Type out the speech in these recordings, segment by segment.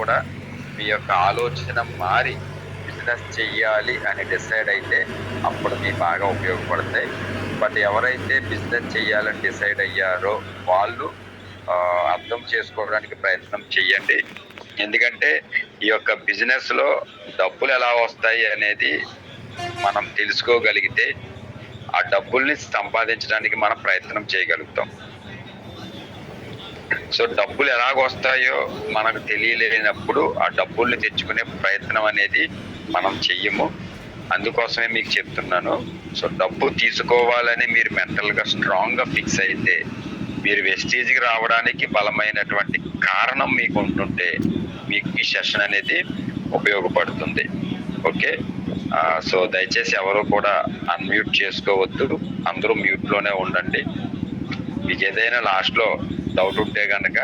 కూడా మీ యొక్క ఆలోచన మారి బిజినెస్ చెయ్యాలి అని డిసైడ్ అయితే అప్పుడు మీ బాగా ఉపయోగపడతాయి. బట్ ఎవరైతే బిజినెస్ చెయ్యాలని డిసైడ్ అయ్యారో వాళ్ళు అర్థం చేసుకోవడానికి ప్రయత్నం చెయ్యండి. ఎందుకంటే ఈ యొక్క బిజినెస్ లో డబ్బులు ఎలా వస్తాయి అనేది మనం తెలుసుకోగలిగితే ఆ డబ్బుల్ని సంపాదించడానికి మనం ప్రయత్నం చేయగలుగుతాం. సో డబ్బులు ఎలాగొస్తాయో మనకు తెలియలేనప్పుడు ఆ డబ్బుల్ని తెచ్చుకునే ప్రయత్నం అనేది మనం చెయ్యము. అందుకోసమే మీకు చెప్తున్నాను. సో డబ్బు తీసుకోవాలని మీరు మెంటల్గా స్ట్రాంగ్గా ఫిక్స్ అయితే, మీరు వెస్టీజ్కి రావడానికి బలమైనటువంటి కారణం మీకు ఉంటుంటే మీకు ఈ సెషన్ అనేది ఉపయోగపడుతుంది. ఓకే, సో దయచేసి ఎవరు కూడా అన్మ్యూట్ చేసుకోవద్దు, అందరూ మ్యూట్లోనే ఉండండి. మీకు ఏదైనా లాస్ట్లో డౌట్ ఉంటే కనుక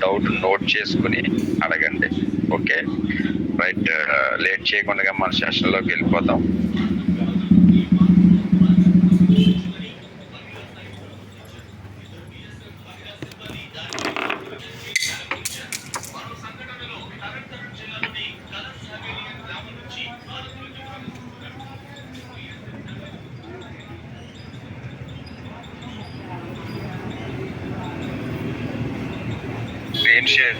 డౌట్ నోట్ చేసుకుని అడగండి. ఓకే రైట్, లేట్ చేయకుండా మన సెషన్లోకి వెళ్ళిపోతాం. షేర్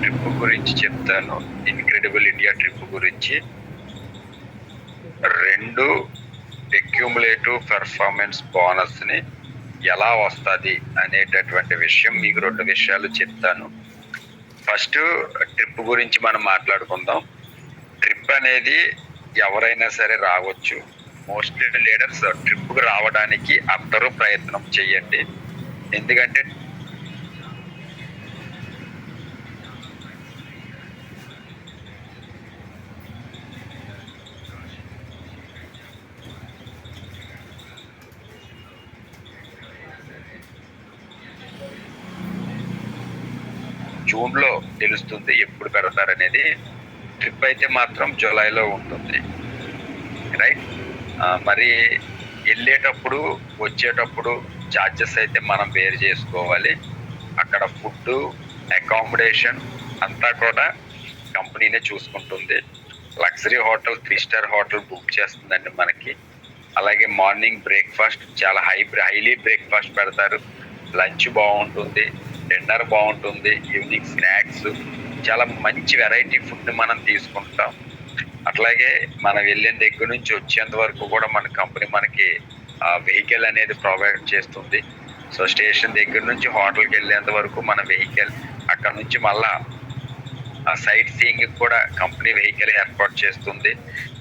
ట్రిప్ గురించి చెప్తాను. ఇన్క్రెడిబుల్ ఇండియా ట్రిప్ గురించి 2 అక్యుములేటివ్ పెర్ఫార్మెన్స్ బోనస్ ని ఎలా వస్తుంది అనేటటువంటి విషయం మీకు 2 విషయాలు చెప్తాను. ఫస్ట్ ట్రిప్ గురించి మనం మాట్లాడుకుందాం. ట్రిప్ అనేది ఎవరైనా సరే రావచ్చు. మోస్ట్లీ లీడర్స్ ట్రిప్కి రావడానికి అందరూ ప్రయత్నం చేయండి. ఎందుకంటే జూన్లో తెలుస్తుంది ఎప్పుడు పెడతారనేది. ట్రిప్ అయితే మాత్రం జూలైలో ఉంటుంది, రైట్. మరి వెళ్ళేటప్పుడు వచ్చేటప్పుడు ఛార్జెస్ అయితే మనం వేరు చేసుకోవాలి. అక్కడ ఫుడ్, అకామిడేషన్ అంతా కూడా కంపెనీనే చూసుకుంటుంది. Luxury hotel 3 star hotel book చేస్తుందండి మనకి. అలాగే మార్నింగ్ బ్రేక్ఫాస్ట్ చాలా హైలీ బ్రేక్ఫాస్ట్ పెడతారు. లంచ్ బాగుంటుంది, డిన్నర్ బాగుంటుంది, ఈవినింగ్ స్నాక్స్, చాలా మంచి వెరైటీ ఫుడ్ మనం తీసుకుంటాం. అట్లాగే మనం వెళ్ళిన దగ్గర నుంచి వచ్చేంత వరకు కూడా మన కంపెనీ మనకి వెహికల్ అనేది ప్రొవైడ్ చేస్తుంది. సో స్టేషన్ దగ్గర నుంచి హోటల్కి వెళ్ళేంత వరకు మన వెహికల్, అక్కడ నుంచి మళ్ళా సైట్ సీయింగ్ కూడా కంపెనీ వెహికల్ ఏర్పాటు చేస్తుంది.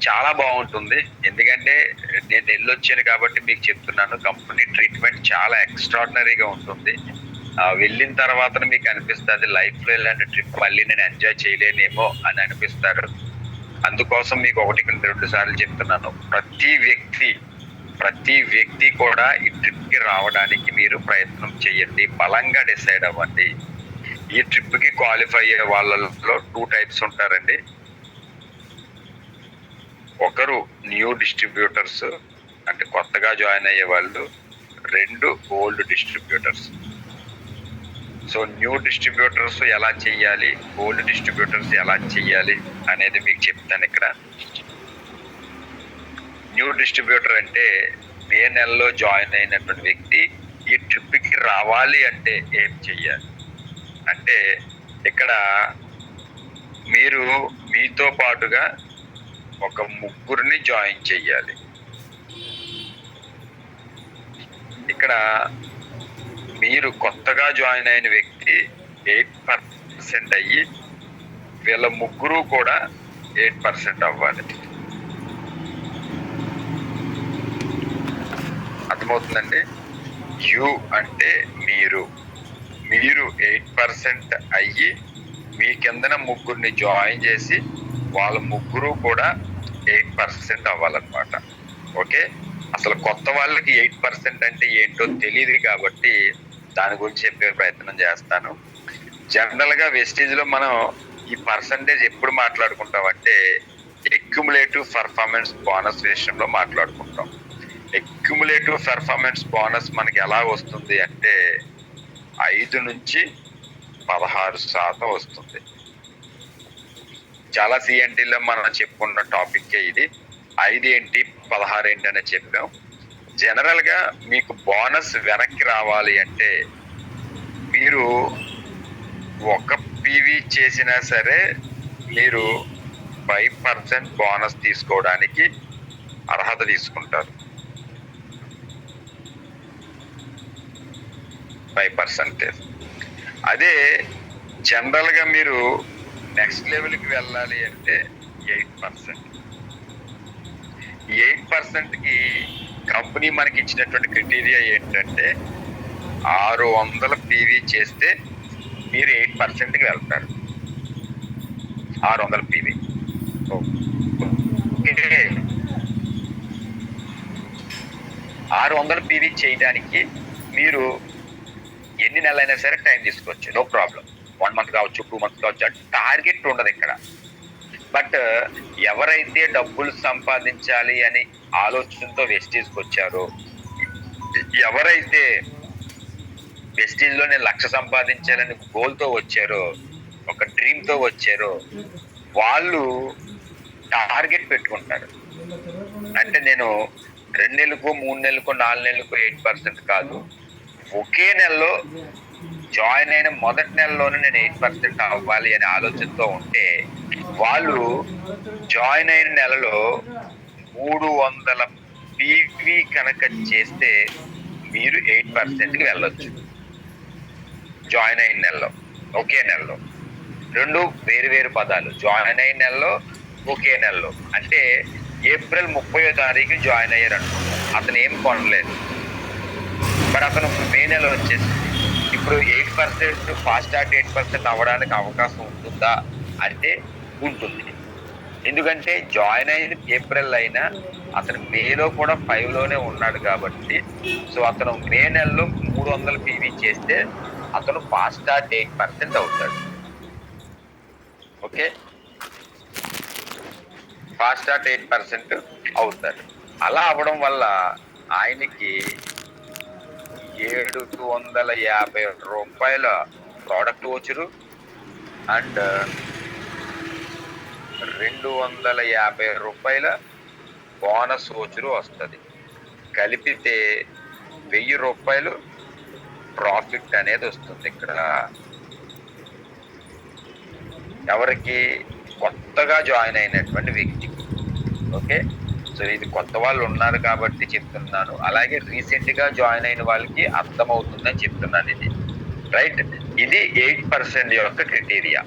చాలా బాగుంటుంది. ఎందుకంటే నేను వెళ్ళొచ్చాను కాబట్టి మీకు చెప్తున్నాను. కంపెనీ ట్రీట్మెంట్ చాలా ఎక్స్ట్రాడినరీగా ఉంటుంది. వెళ్ళిన తర్వాత మీకు అనిపిస్తుంది లైఫ్లో ఇలాంటి ట్రిప్ మళ్ళీ నేను ఎంజాయ్ చేయలేనేమో అని అనిపిస్తారు. అందుకోసం మీకు 1-2 సార్లు చెప్తున్నాను. ప్రతి వ్యక్తి కూడా ఈ ట్రిప్కి రావడానికి మీరు ప్రయత్నం చేయండి, బలంగా డిసైడ్ అవ్వండి. ఈ ట్రిప్కి క్వాలిఫై అయ్యే వాళ్ళలో 2 టైప్స్ ఉంటారండి. ఒకరు న్యూ డిస్ట్రిబ్యూటర్స్, అంటే కొత్తగా జాయిన్ అయ్యే వాళ్ళు. 2 old distributors. So new distributors ఎలా చెయ్యాలి, ఓల్డ్ డిస్ట్రిబ్యూటర్స్ ఎలా చెయ్యాలి అనేది మీకు చెప్తాను ఇక్కడ. న్యూ డిస్ట్రిబ్యూటర్ అంటే మే నెలలో జాయిన్ అయినటువంటి వ్యక్తి ఈ ట్రిప్కి రావాలి అంటే ఏం చెయ్యాలి అంటే, ఇక్కడ మీరు మీతో పాటుగా ఒక 3 జాయిన్ చెయ్యాలి. ఇక్కడ మీరు కొత్తగా జాయిన్ అయిన వ్యక్తి 8% అయ్యి వీళ్ళ 3 కూడా 8% అవ్వాలి. అర్థమవుతుందండి? యు అంటే మీరు 8% అయ్యి మీ కిందన 3 జాయిన్ చేసి వాళ్ళ 3 కూడా 8% అవ్వాలన్నమాట. ఓకే, అసలు కొత్త వాళ్ళకి 8% అంటే ఏంటో తెలియదు కాబట్టి దాని గురించి చెప్పే ప్రయత్నం చేస్తాను. జనరల్ గా వెస్టేజ్ లో మనం ఈ పర్సంటేజ్ ఎప్పుడు మాట్లాడుకుంటాం అంటే అక్యుములేటివ్ పర్ఫార్మెన్స్ బోనస్ విషయంలో మాట్లాడుకుంటాం. అక్యుములేటివ్ పర్ఫార్మెన్స్ బోనస్ మనకి ఎలా వస్తుంది అంటే 5 నుంచి 16% వస్తుంది. చాలా సిఎన్టీలో మనం చెప్పుకున్న టాపిక్ ఇది. 5 ఏంటి 16 ఏంటి అని చెప్పాం. జనరల్ గా మీకు బోనస్ వెనక్కి రావాలి అంటే మీరు ఒక పీవీ చేసినా సరే మీరు 5% బోనస్ తీసుకోవడానికి అర్హత తీసుకుంటారు. 5%. అదే జనరల్ గా మీరు నెక్స్ట్ లెవెల్కి వెళ్ళాలి అంటే 8%. 8%కి కంపెనీ మనకి ఇచ్చినటువంటి క్రైటీరియా ఏంటంటే 600 పీవీ చేస్తే మీరు 8%కి వెళ్తారు. 600 పీవీ. 600 పీవీ చేయడానికి మీరు ఎన్ని నెలలైనా సరే టైం తీసుకోవచ్చు, నో ప్రాబ్లం. 1 మంత్ కావచ్చు, 2 మంత్స్ కావచ్చు. టార్గెట్ ఉండదు ఇక్కడ. బట్ ఎవరైతే డబ్బులు సంపాదించాలి అని ఆలోచనతో వెస్టేజ్కి వచ్చారో, ఎవరైతే వెస్టేజ్ లో నేను 1,00,000 సంపాదించాలని గోల్తో వచ్చారో, ఒక డ్రీమ్తో వచ్చారో, వాళ్ళు టార్గెట్ పెట్టుకుంటారు. అంటే నేను 2 నెలలకు 3 నెలలకు 4 నెలలకు 8% కాదు, ఒకే నెలలో జాయిన్ అయిన మొదటి నెలలోనే నేను 8% అవ్వాలి అనే ఆలోచనతో ఉంటే వాళ్ళు జాయిన్ అయిన నెలలో 300 పీవీ కనుక చేస్తే మీరు 8%కి వెళ్ళొచ్చు. జాయిన్ అయిన నెలలో, ఒకే నెలలో. 2 వేరు వేరు పదాలు. జాయిన్ అయిన నెలలో, ఒకే నెలలో. అంటే ఏప్రిల్ 30వ తారీఖు జాయిన్ అయ్యారు అనుకుంటాం. అతను ఏం కొనలేదు, మరి అతను మే నెల వచ్చేసింది. ఇప్పుడు 8% ఫాస్ట్ స్టార్ట్ 8% అవ్వడానికి అవకాశం ఉంటుందా అంటే ఉంటుంది. ఎందుకంటే జాయిన్ అయిన ఏప్రిల్ అయినా అతను మేలో కూడా 5లోనే ఉన్నాడు కాబట్టి, సో అతను మే నెలలో 300 పీవీ చేస్తే అతను ఫాస్ట్ స్టార్ట్ 8% అవుతాడు. ఓకే, ఫాస్ట్ స్టార్ట్ 8% అవుతాడు. అలా అవ్వడం వల్ల ఆయనకి 750 రూపాయల ప్రోడక్ట్ వచ్చురు అండ్ 250 రూపాయల బోనస్ వచ్చురు వస్తుంది. కలిపితే 1000 రూపాయలు ప్రాఫిట్ అనేది వస్తుంది ఇక్కడ. ఎవరికి? కొత్తగా జాయిన్ అయినటువంటి వ్యక్తికి. ఓకే, సో ఇది కొత్త వాళ్ళు ఉన్నారు కాబట్టి చెప్తున్నాను. అలాగే రీసెంట్ గా జాయిన్ అయిన వాళ్ళకి అర్థమవుతుందని చెప్తున్నాను ఇది. రైట్, ఇది 8% యొక్క క్రైటీరియా.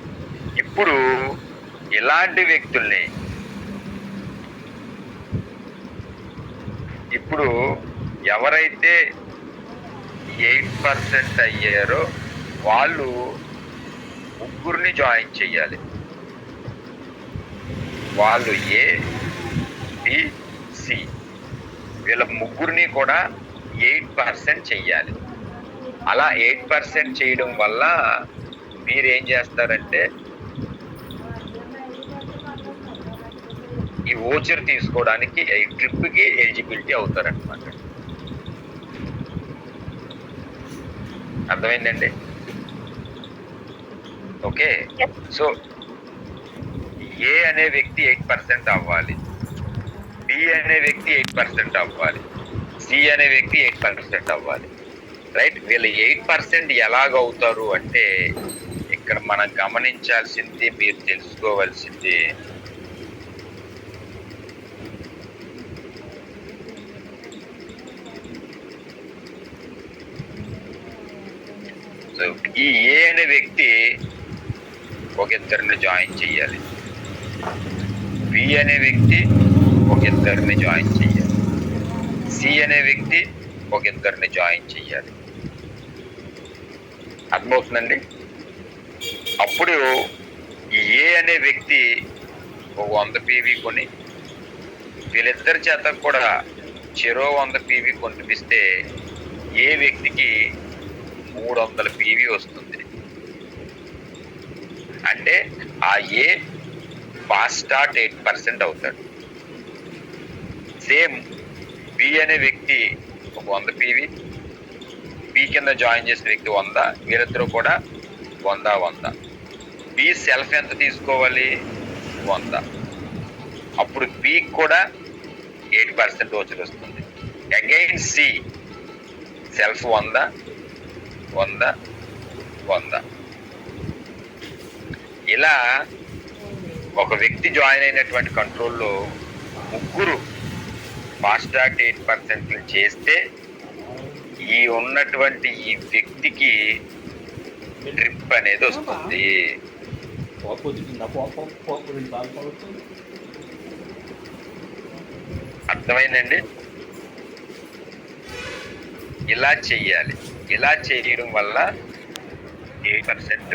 ఇప్పుడు ఇలాంటి వ్యక్తుల్ని, ఇప్పుడు ఎవరైతే 8% అయ్యారో వాళ్ళు ముగ్గురిని జాయిన్ చెయ్యాలి. వాళ్ళు ఏ, బి, సి, వీళ్ళ ముగ్గురిని కూడా 8% చెయ్యాలి. అలా 8% చేయడం వల్ల మీరేం చేస్తారంటే ఈ ఓచర్ తీసుకోవడానికి ఈ ట్రిప్కి ఎలిజిబిలిటీ అవుతారనమాట. అర్థమైందండి? ఓకే, సో ఏ అనే వ్యక్తి 8% అవ్వాలి, బి అనే వ్యక్తి 8% అవ్వాలి, సి అనే వ్యక్తి 8% అవ్వాలి. రైట్, వీళ్ళు 8% ఎలాగవుతారు అంటే ఇక్కడ మనం గమనించాల్సింది, మీరు తెలుసుకోవాల్సింది, ఈ ఏ అనే వ్యక్తి ఒక ఇద్దరిని జాయిన్ చెయ్యాలి, బి అనే వ్యక్తి ఒక ఇద్దరిని జాయిన్ చెయ్యాలి, సి అనే వ్యక్తి ఒక ఇద్దరిని జాయిన్ చెయ్యాలి. అర్థమవుతుందండి? అప్పుడు ఏ అనే వ్యక్తి ఒక 100 పీవీ కొని వీళ్ళిద్దరి చేత కూడా చెరో 100 పీవీ కొనిపిస్తే ఏ వ్యక్తికి 300 పీవీ వస్తుంది. అంటే ఆ ఏ ఫాస్ట్ స్టార్ట్ 8% అవుతాడు. సేమ్ బి అనే వ్యక్తి ఒక 100 పీవీ, బి కింద జాయిన్ చేసిన వ్యక్తి 100, వీరిద్దరూ కూడా 100. బి సెల్ఫ్ ఎంత తీసుకోవాలి? 100. అప్పుడు బి కూడా 8% వస్తుంది. Again C self 100. ఇలా ఒక వ్యక్తి జాయిన్ అయినటువంటి కంట్రోల్లో ముగ్గురు ఫాస్ట్ ట్రాక్ 8% చేస్తే ఈ ఉన్నటువంటి ఈ వ్యక్తికి ట్రిప్ అనేది వస్తుంది. అర్థమైందండి? ఇలా చెయ్యాలి. ఇలా చేయడం వల్ల 8%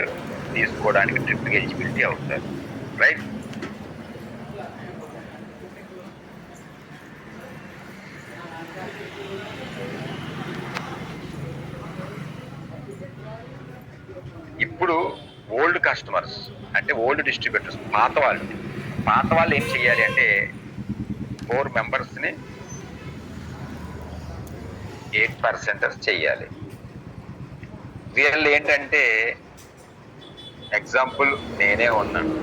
తీసుకోవడానికి ట్రిప్ ఎలిజిబిలిటీ అవుతారు. రైట్? ఇప్పుడు ఓల్డ్ కస్టమర్స్ అంటే ఓల్డ్ డిస్ట్రిబ్యూటర్స్, పాత వాళ్ళు ఏం చెయ్యాలి అంటే 4 మెంబర్స్ని 8% చెయ్యాలి. వీళ్ళు ఏంటంటే ఎగ్జాంపుల్ నేనే ఉన్నాను,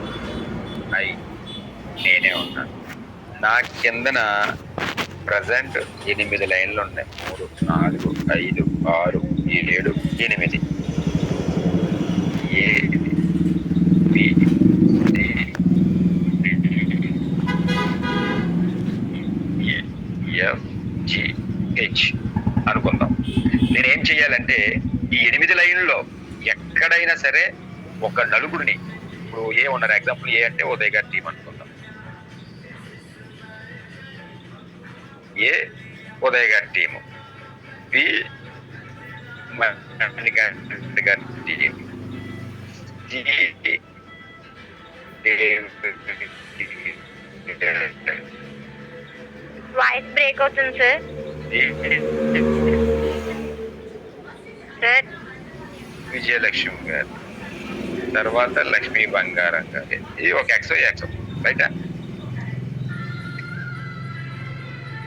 నా కిందన ప్రజెంట్ 8 లైన్లు ఉన్నాయి. 3, 4, 5, 6, 7, 8. A B C F G H అనుకుందాం. నేనేం చెయ్యాలంటే ఈ 8 లైన్లో ఎక్కడైనా సరే ఒక నలుగురిని, ఇప్పుడు ఏ ఉన్నారు, ఎగ్జాంపుల్ ఏ అంటే ఉదయ్ గారి టీం అనుకుందాం. ఏ ఉదయ్ గారి టీము, బి గారి టీం, వాయిస్ బ్రేక్ అవుతుంది సార్. విజయలక్ష్మి గారు, తర్వాత లక్ష్మీ బంగారం గారు. ఇది ఒక ఎక్సో రైటా?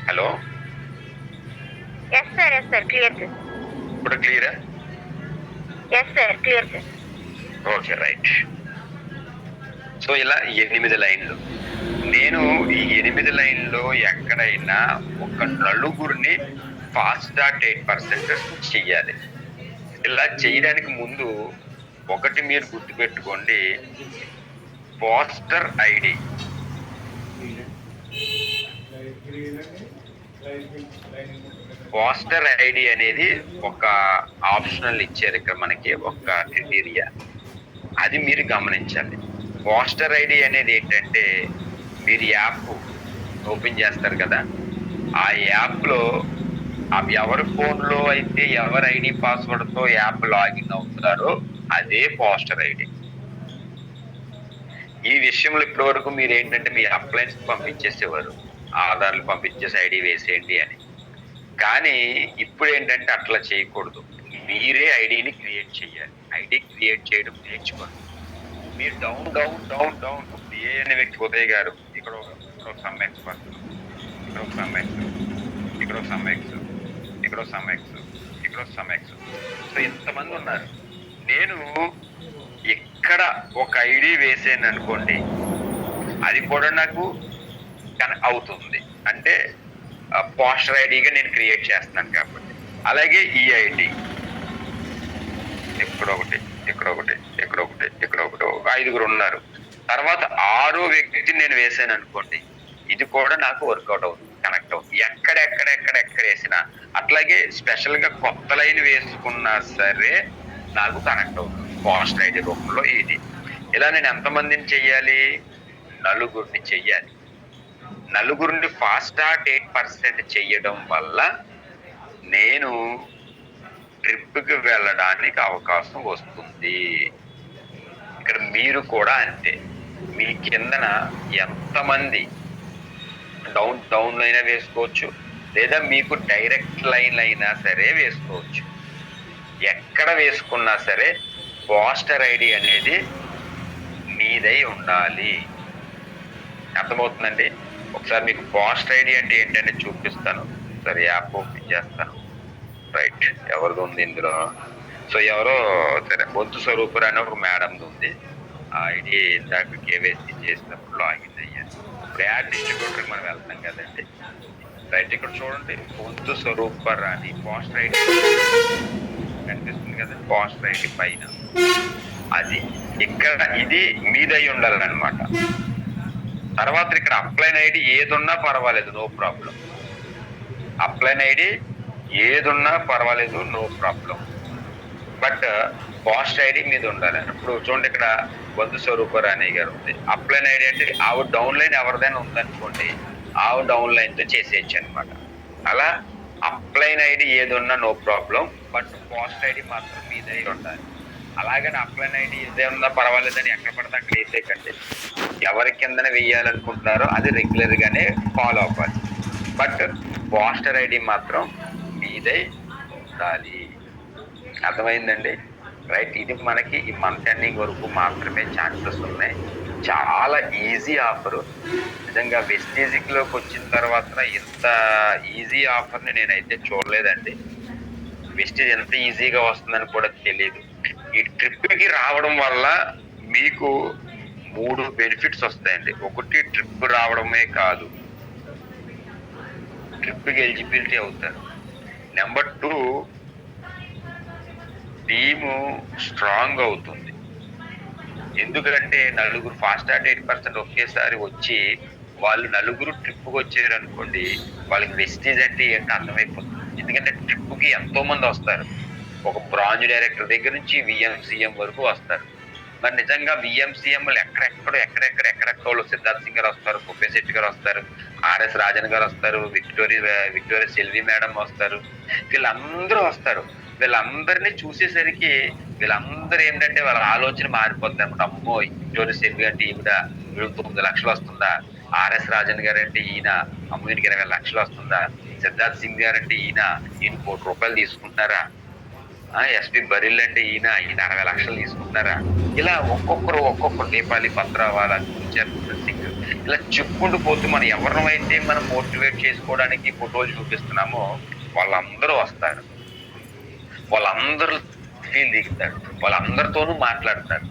Hello, yes sir clear sir. ఇప్పుడు క్లియరా? Yes sir clear sir. Okay, right. So ఇలా 8 లైన్లు. నేను ఈ 8 లైన్లో ఎక్కడైనా ఒక నలుగురిని ఫాస్ట్ స్టార్ట్ 8% చెయ్యాలి. ఇలా చేయడానికి ముందు ఒకటి మీరు గుర్తుపెట్టుకోండి, పోస్టర్ ఐడి. పోస్టర్ ఐడి అనేది ఒక ఆప్షనల్ ఇచ్చారు ఇక్కడ మనకి, ఒక క్రైటీరియా. అది మీరు గమనించాలి. పోస్టర్ ఐడి అనేది ఏంటంటే మీరు యాప్ ఓపెన్ చేస్తారు కదా, ఆ యాప్లో ఎవరి ఫోన్లో అయితే ఎవరి ఐడి పాస్వర్డ్తో యాప్ లాగిన్ అవుతున్నారో అదే పోస్టర్ ఐడి. ఈ విషయంలో ఇప్పటి వరకు మీరు ఏంటంటే మీ అప్లయన్స్ పంపించేసేవారు, ఆధార్లు పంపించేసి ఐడి వేసేయండి అని. కానీ ఇప్పుడు ఏంటంటే అట్లా చేయకూడదు. మీరే ఐడిని క్రియేట్ చేయాలి. ఐడి క్రియేట్ చేయడం నేర్చుకోండి. మీరు డౌన్ డౌన్ డౌన్ డౌన్ ఏ అనే వ్యక్తి ఉదయ్ గారు, ఇక్కడ ఒక సమ్ ఎక్స్ పర్సన్, ఇక్కడ ఒక సమ్ ఎక్స్, ఇక్కడ ఒక సమ్ ఎక్స్, ఇక్కడ ఒక సమ్ ఎక్స్, ఇక్కడ ఒక సమ్ ఎక్స్. సో ఇంతమంది ఉన్నారు. నేను ఇక్కడ ఒక ఐడి వేసాను అనుకోండి, అది కూడా నాకు అవుతుంది. అంటే పోస్టర్ ఐడిగా నేను క్రియేట్ చేస్తున్నాను కాబట్టి. అలాగే ఈ ఐడి ఇక్కడ ఒకటి, ఇక్కడ ఒకటి, ఇక్కడ ఒకటి, ఇక్కడ ఒకటి, 5 ఉన్నారు. తర్వాత 6వ వ్యక్తిని నేను వేసాను అనుకోండి, ఇది కూడా నాకు వర్కౌట్ అవుతుంది, కనెక్ట్ అవుతుంది. ఎక్కడ వేసినా. అట్లాగే స్పెషల్ గా కొత్త లైన్ వేసుకున్నా సరే నాకు కనెక్ట్ అవుతుంది పోస్టర్ ఐడి రూపంలో. ఇది ఇలా నేను ఎంతమందిని చెయ్యాలి? నలుగురిని చెయ్యాలి. నలుగురిని ఫాస్ట్ స్టార్ట్ 8% చెయ్యడం వల్ల నేను ట్రిప్కి వెళ్ళడానికి అవకాశం వస్తుంది. ఇక్కడ మీరు కూడా అంతే. మీ కిందన ఎంతమంది డౌన్ అయినా వేసుకోవచ్చు, లేదా మీకు డైరెక్ట్ లైన్ అయినా సరే వేసుకోవచ్చు. ఎక్కడ వేసుకున్నా సరే పోస్టర్ ఐడి అనేది మీదై ఉండాలి. అర్థమవుతుందండి? ఒకసారి మీకు పోస్టర్ ఐడి అంటే ఏంటంటే చూపిస్తాను. సరే యాప్ ఓపెన్ చేస్తాను. రైట్, ఎవరిది ఉంది ఇందులో? సో ఎవరో సరే బొంతు స్వరూపురు అని ఒక మేడంది ఉంది. ఆ ఐడి ఇందాక కేవైసీ చేసినప్పుడు లాగిన్ అయ్యాను. ఇప్పుడు యాడ్ డిస్ట్రిబ్యూటర్కి మనం వెళ్తాం కదండి. రైట్, ఇక్కడ చూడండి, బొంతు స్వరూపర్ అని పోస్టర్ ఐడి కనిపిస్తుంది కదా, పోస్టర్ ఐడి పైన. అది ఇక్కడ ఇది మీదై ఉండాలన్నమాట. తర్వాత ఇక్కడ అప్లైన్ ఐడి ఏదున్నా పర్వాలేదు, నో ప్రాబ్లం. అప్లైన్ ఐడి ఏదున్నా పర్వాలేదు, no problem. But post ID మీద ఉండాలి. ఇప్పుడు చూడండి, ఇక్కడ బంధు స్వరూప రాణి గారు ఉంది. అప్లైన్ ఐడి అంటే ఆవిడ డౌన్ లైన్ ఎవరిదైనా ఉందనుకోండి, ఆవిడ డౌన్ లైన్ తో చేసేయచ్చు అనమాట. అలా అప్లైన్ ఐడి ఏదున్నా no problem, but post ID మాత్రం మీదై ఉండాలి. అలాగని అప్లైన్ ఐడి ఏదైనా పర్వాలేదని ఎక్కడ పడితే అక్కడ వేసేయకండి. ఎవరి కిందన వేయాలనుకుంటున్నారో అది రెగ్యులర్ గానే ఫాలో అవ్వాలి. బట్ పోస్టర్ ఐడి మాత్రం మీదై ఉండాలి. అర్థమైందండి? రైట్, ఇది మనకి ఈ మంత్ ఎండింగ్ వరకు మాత్రమే ఛాన్సెస్ ఉన్నాయి. చాలా ఈజీ ఆఫర్. నిజంగా వెస్టేజిక్ లోకి వచ్చిన తర్వాత ఇంత ఈజీ ఆఫర్ని నేనైతే చూడలేదండి. వెస్టేజ్ ఎంత ఈజీగా వస్తుందని కూడా తెలియదు. ఈ ట్రిప్కి రావడం వల్ల మీకు 3 బెనిఫిట్స్ వస్తాయండి. ఒకటి, ట్రిప్ రావడమే కాదు, ట్రిప్కి ఎలిజిబిలిటీ అవుతారు. నెంబర్ 2, టీము స్ట్రాంగ్ అవుతుంది. ఎందుకంటే నలుగురు ఫాస్ట్ స్టార్ట్ 8% ఒకేసారి వచ్చి వాళ్ళు నలుగురు ట్రిప్కి వచ్చారు అనుకోండి, వాళ్ళకి వెస్టేజ్ అంటే ఏంటో అర్థమైపోతుంది. ఎందుకంటే ట్రిప్కి ఎంతో మంది వస్తారు. ఒక బ్రాంజ్ డైరెక్టర్ దగ్గర నుంచి విఎంసీఎం వరకు వస్తారు. మరి నిజంగా విఎంసీఎంలు ఎక్కడెక్కడో సిద్ధార్థ్ సింగ్ గారు వస్తారు, కుప్పే శెట్టి గారు వస్తారు, ఆర్ఎస్ రాజన్ గారు వస్తారు, విక్టోరియా సెల్వి మేడం వస్తారు. వీళ్ళందరూ వస్తారు. వీళ్ళందరినీ చూసేసరికి వీళ్ళందరూ ఏంటంటే వాళ్ళ ఆలోచన మారిపోతుంది అనమాట. అమ్మో, విక్టోరియా సెల్వి అంటే ఈవిడ, వీళ్ళకి 9 లక్షలు వస్తుందా? ఆర్ఎస్ రాజన్ గారు అంటే ఈయన, అమ్మో ఈయనకి 20 లక్షలు వస్తుందా? సిద్ధార్థ్ సింగ్ గారు అంటే ఈయన 1 కోటి రూపాయలు తీసుకుంటున్నారా? ఎస్పి బరిల్ అంటే ఈయన 60 లక్షలు తీసుకుంటున్నారా? ఇలా ఒక్కొక్కరు నేపాలి పత్రావాలా, సింగ్, ఇలా చెప్పుకుంటూ పోతూ మనం ఎవరినైతే మనం మోటివేట్ చేసుకోవడానికి ఫోటోలు చూపిస్తున్నామో వాళ్ళందరూ వస్తారు. వాళ్ళందరూ ఫీల్ దిగుతాడు, వాళ్ళందరితోనూ మాట్లాడతాడు.